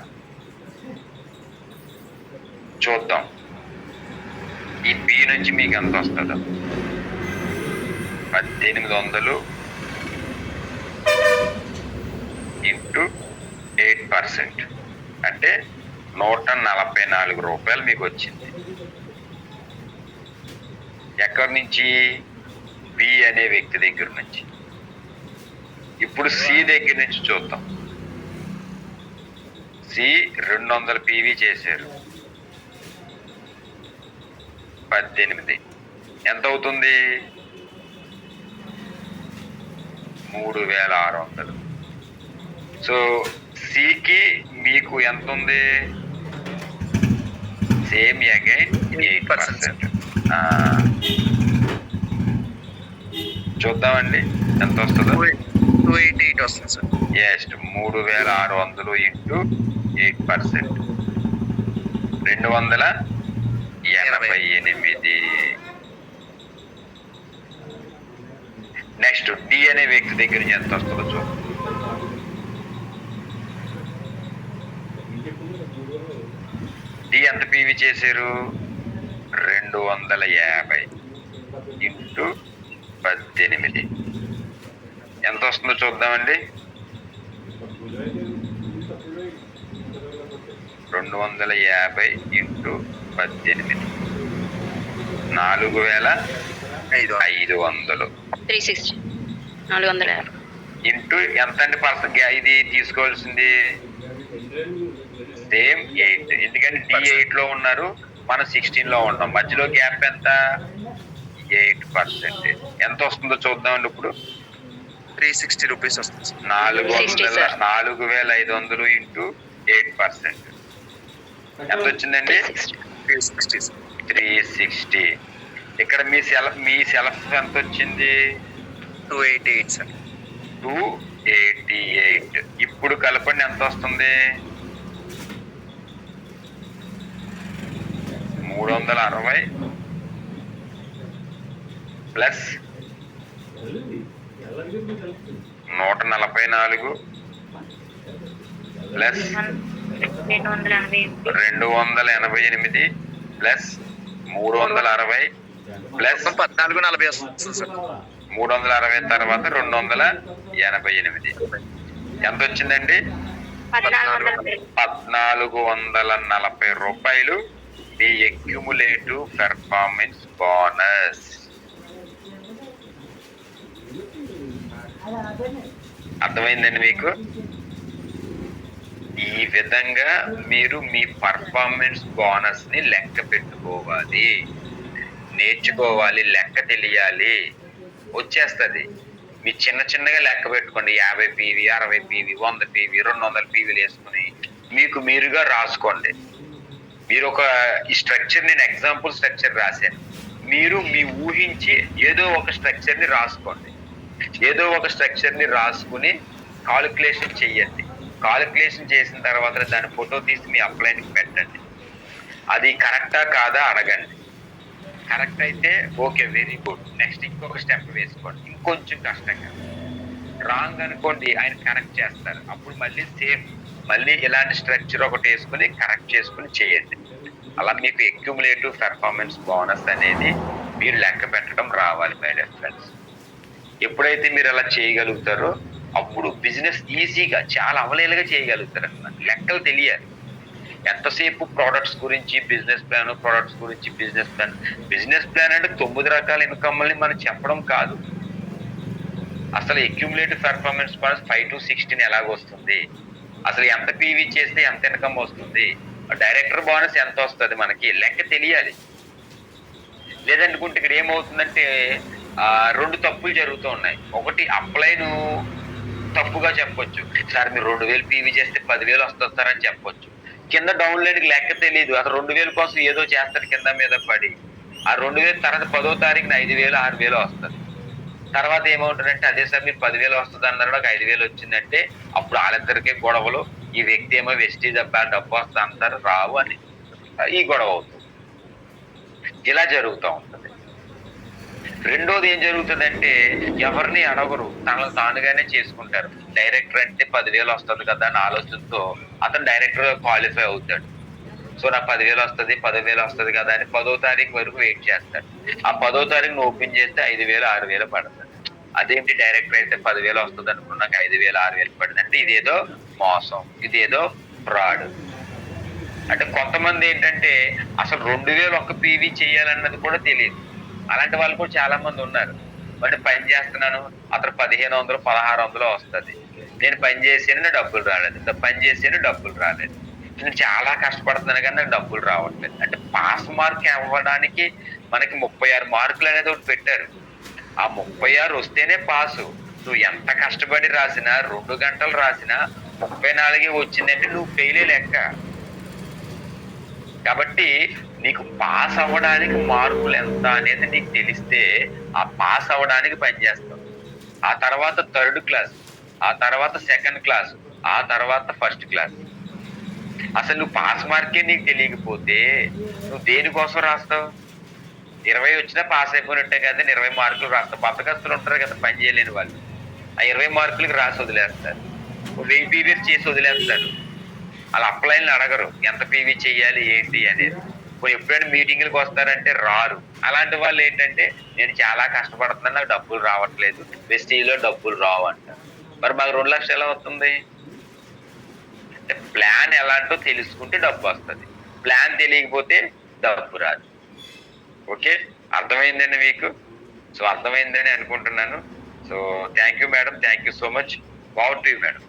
చూద్దాం ఈ బి నుంచి మీకు ఎంత వస్తుందో. 1800 × 8% అంటే 144 రూపాయలు మీకు వచ్చింది. ఎక్కడి నుంచి? బి అనే వ్యక్తి దగ్గర నుంచి. ఇప్పుడు సి దగ్గర నుంచి చూద్దాం. సి 200 పీవీ చేశారు. 18 ఎంత అవుతుంది? 3600. సో సికి మీకు ఎంత ఉంది? Same again 8%. చూద్దామండి ఎంత వస్తుందో. 288 వస్తుంది సార్. జస్ట్ 3600 × 8%, 288. నెక్స్ట్ డి అనే వ్యక్తి దగ్గర నుంచి ఎంత వస్తుందో చూద్దాం. డి ఎంత పీవీ చేశారు? 250 × 18 ఎంత వస్తుందో చూద్దామండి. 250 × 18 4500. 360 450 ఇంటూ ఎంత అండి పర్సెంట్ ఇది తీసుకోవాల్సింది? సేమ్ 8. ఎందుకంటే D8 లో ఉన్నారు, మనం 16 లో ఉన్నాం. మధ్యలో గ్యాప్ ఎంత? 8%. ఎంత వస్తుందో చూద్దామండి. ఇప్పుడు 360 రూపీస్ వస్తుంది సార్. 4500 × 8% ఎంత వచ్చిందండి? 360 సార్. 360. ఇక్కడ మీ సెల్ఫ్ ఎంత వచ్చింది? 288 సార్. 288. ఇప్పుడు కలపండి ఎంత వస్తుంది? 360 ప్లస్ 144 ప్లస్ 288 ప్లస్ 360 ప్లస్ 1440 వస్తుంది సార్. 360 తర్వాత 288 ఎంత వచ్చిందండి? 1440 రూపాయలు మీ అక్యుములేటివ్ పెర్ఫార్మెన్స్ బోనస్. అర్థమైందండి మీకు? ఈ విధంగా మీరు మీ పర్ఫార్మెన్స్ బోనస్ ని లెక్క పెట్టుకోవాలి, నేర్చుకోవాలి, లెక్క తెలియాలి. వచ్చేస్తుంది. మీ చిన్నగా లెక్క పెట్టుకోండి. 50 పీవీ, 60 పీవీ, 100 పీవీ, 200 పీవీలు వేసుకుని మీకు మీరుగా రాసుకోండి. మీరు ఒక ఈ స్ట్రక్చర్, నేను ఎగ్జాంపుల్ స్ట్రక్చర్ రాశాను. మీరు మీ ఊహించి ఏదో ఒక స్ట్రక్చర్ ని రాసుకోండి. ఏదో ఒక స్ట్రక్చర్ ని రాసుకుని కాలిక్యులేషన్ చెయ్యండి. కాలిక్యులేషన్ చేసిన తర్వాత దాని ఫోటో తీసి మీ అప్లైన్కి పెట్టండి. అది కరెక్టా కాదా అడగండి. కరెక్ట్ అయితే ఓకే, వెరీ గుడ్, నెక్స్ట్ ఇంకొక స్టెప్ వేసుకోండి. ఇంకొంచెం కష్టంగా. రాంగ్ అనుకోండి, ఆయన కరెక్ట్ చేస్తారు. అప్పుడు మళ్ళీ సేమ్, మళ్ళీ ఇలాంటి స్ట్రక్చర్ ఒకటి వేసుకుని కరెక్ట్ చేసుకుని చేయండి. అలా మీకు అక్యుములేటివ్ పెర్ఫార్మెన్స్ బోనస్ అనేది మీరు లెక్క పెట్టడం రావాలి మై డియర్ ఫ్రెండ్స్. ఎప్పుడైతే మీరు అలా చేయగలుగుతారో అప్పుడు బిజినెస్ ఈజీగా, చాలా అవలేలుగా చేయగలుగుతారు అన్నమాట. లెక్కలు తెలియాలి. ఎంతసేపు ప్రోడక్ట్స్ గురించి బిజినెస్ ప్లాన్, ప్రోడక్ట్స్ గురించి బిజినెస్ ప్లాన్. బిజినెస్ ప్లాన్ అంటే 9 రకాల ఇన్కమ్ని మనం చెప్పడం కాదు. అసలు అక్యుములేటివ్ పెర్ఫార్మెన్స్ బోనస్ 5 to 16 ఎలాగొస్తుంది, అసలు ఎంత పీవీ చేస్తే ఎంత ఇన్కమ్ వస్తుంది, డైరెక్టర్ బోనస్ ఎంత వస్తుంది, మనకి లెక్క తెలియాలి. లేదనుకుంటే ఇక్కడ ఏమవుతుందంటే 2 తప్పులు జరుగుతూ ఉన్నాయి. ఒకటి, అప్లైను తప్పుగా చెప్పొచ్చు. సార్ మీరు 2000 పీవీ చేస్తే 10,000 వస్తుంది సార్ అని చెప్పొచ్చు. కింద డౌన్లోడ్కి లెక్క తెలియదు, అసలు 2000 కోసం ఏదో చేస్తాడు కింద మీద పడి. ఆ 2000 తర్వాత 10వ తారీఖున 5,000 6,000 వస్తుంది. తర్వాత ఏమవుతుందంటే అదే సార్ మీరు 10,000 వస్తుంది అన్నారు, నాకు 5,000 వచ్చిందంటే అప్పుడు వాళ్ళిద్దరికీ గొడవలు. ఈ వ్యక్తి ఏమో వెస్టీజ్ అబ్బా డబ్బు వస్తా అంటారు, రావు అని ఈ గొడవ అవుతుంది. ఇలా జరుగుతూ ఉంటుంది. రెండోది ఏం జరుగుతుందంటే ఎవరిని అడగరు, తనను తానుగానే చేసుకుంటారు. డైరెక్టర్ అంటే 10,000 వస్తుంది కదా అని ఆలోచనతో అతను డైరెక్టర్ క్వాలిఫై అవుతాడు. సో నాకు 10,000 వస్తుంది 10,000 వస్తుంది కదా అని 10వ తారీఖు వరకు వెయిట్ చేస్తాడు. ఆ 10వ తారీఖును ఓపెన్ చేస్తే 5,000 6,000 పడుతుంది. అదేంటి డైరెక్టర్ అయితే 10,000 వస్తుంది అనుకున్నాక 5,000 6,000 పడింది అంటే ఇదేదో మోసం, ఇదేదో ఫ్రాడ్. అంటే కొంతమంది ఏంటంటే అసలు 2,000 ఒక్క పీవీ చేయాలన్నది కూడా తెలియదు. అలాంటి వాళ్ళు కూడా చాలా మంది ఉన్నారు. అంటే పని చేస్తున్నాను, అతను 1,500 1,600 వస్తుంది, నేను పని చేసాను డబ్బులు రాలేదు, పని చేసాను డబ్బులు రాలేదు, నేను చాలా కష్టపడుతున్నాను కానీ నాకు డబ్బులు రావట్లేదు. అంటే పాస్ మార్క్ అవ్వడానికి మనకి 36 మార్కులు అనేది ఒకటి పెట్టారు. ఆ 36 వస్తేనే పాసు. నువ్వు ఎంత కష్టపడి రాసినా 2 గంటలు రాసినా 34 వచ్చిందంటే నువ్వు ఫెయిలే లెక్క. కాబట్టి నీకు పాస్ అవ్వడానికి మార్కులు ఎంత అనేది నీకు తెలిస్తే ఆ పాస్ అవ్వడానికి పనిచేస్తావు. ఆ తర్వాత 3rd క్లాస్, ఆ తర్వాత 2nd క్లాస్, ఆ తర్వాత 1st క్లాస్. అసలు నువ్వు పాస్ మార్కే నీకు తెలియకపోతే నువ్వు దేనికోసం రాస్తావు? 20 వచ్చినా పాస్ అయిపోయినట్టే కదా, 20 మార్కులు రాస్తావు. బద్దకస్తులు ఉంటారు కదా పని చేయలేని వాళ్ళు, ఆ 20 మార్కులకి రాసి వదిలేస్తారు. 1000 పీవీ చేసి వదిలేస్తారు. వాళ్ళు అప్లైన్లు అడగరు ఎంత పీవీ చెయ్యాలి ఏంటి అనేది. ఇప్పుడు ఎప్పుడైనా మీటింగ్లకు వస్తారంటే రారు. అలాంటి వాళ్ళు ఏంటంటే నేను చాలా కష్టపడుతున్నాను నాకు డబ్బులు రావట్లేదు, వెస్టీజ్లో డబ్బులు రావు అంటారు. మరి మాకు 2 లక్షలు ఎలా వస్తుంది? అంటే ప్లాన్ ఎలాంటో తెలుసుకుంటే డబ్బు వస్తుంది, ప్లాన్ తెలియకపోతే డబ్బు రాదు. ఓకే, అర్థమైందండి మీకు? సో అర్థమైందని అనుకుంటున్నాను. So thank you madam, thank you so much. Over to you madam.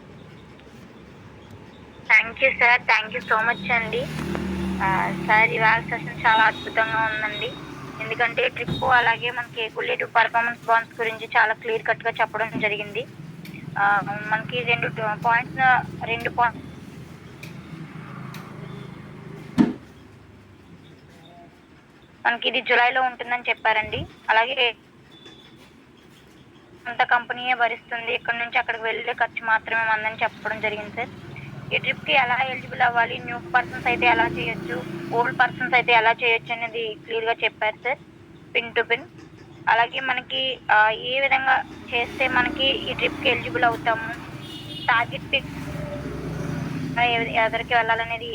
Thank you sir, thank you so much అండి. సార్ ఇవాళ సెషన్ చాలా అద్భుతంగా ఉందండి. ఎందుకంటే ట్రిప్ అలాగే మనకి కులేటివ్ పర్ఫార్మెన్స్ బాండ్స్ గురించి చాలా క్లియర్ కట్గా చెప్పడం జరిగింది. మనకి 2 పాయింట్స్ మనకి ఇది జూలైలో ఉంటుందని చెప్పారండి. అలాగే అంత కంపెనీయే భరిస్తుంది, ఇక్కడ నుంచి అక్కడికి వెళ్ళే ఖర్చు మాత్రమే మందని చెప్పడం జరిగింది సార్. ఈ ట్రిప్కి ఎలా ఎలిజిబుల్ అవ్వాలి, న్యూ పర్సన్స్ అయితే ఎలా చేయొచ్చు, ఓల్డ్ పర్సన్స్ అయితే ఎలా చేయొచ్చు అనేది క్లియర్గా చెప్పారు సార్, పిన్ టు పిన్. అలాగే మనకి ఏ విధంగా చేస్తే మనకి ఈ ట్రిప్కి ఎలిజిబుల్ అవుతాము, టార్గెట్ పిక్ ఎవరికి వెళ్ళాలనేది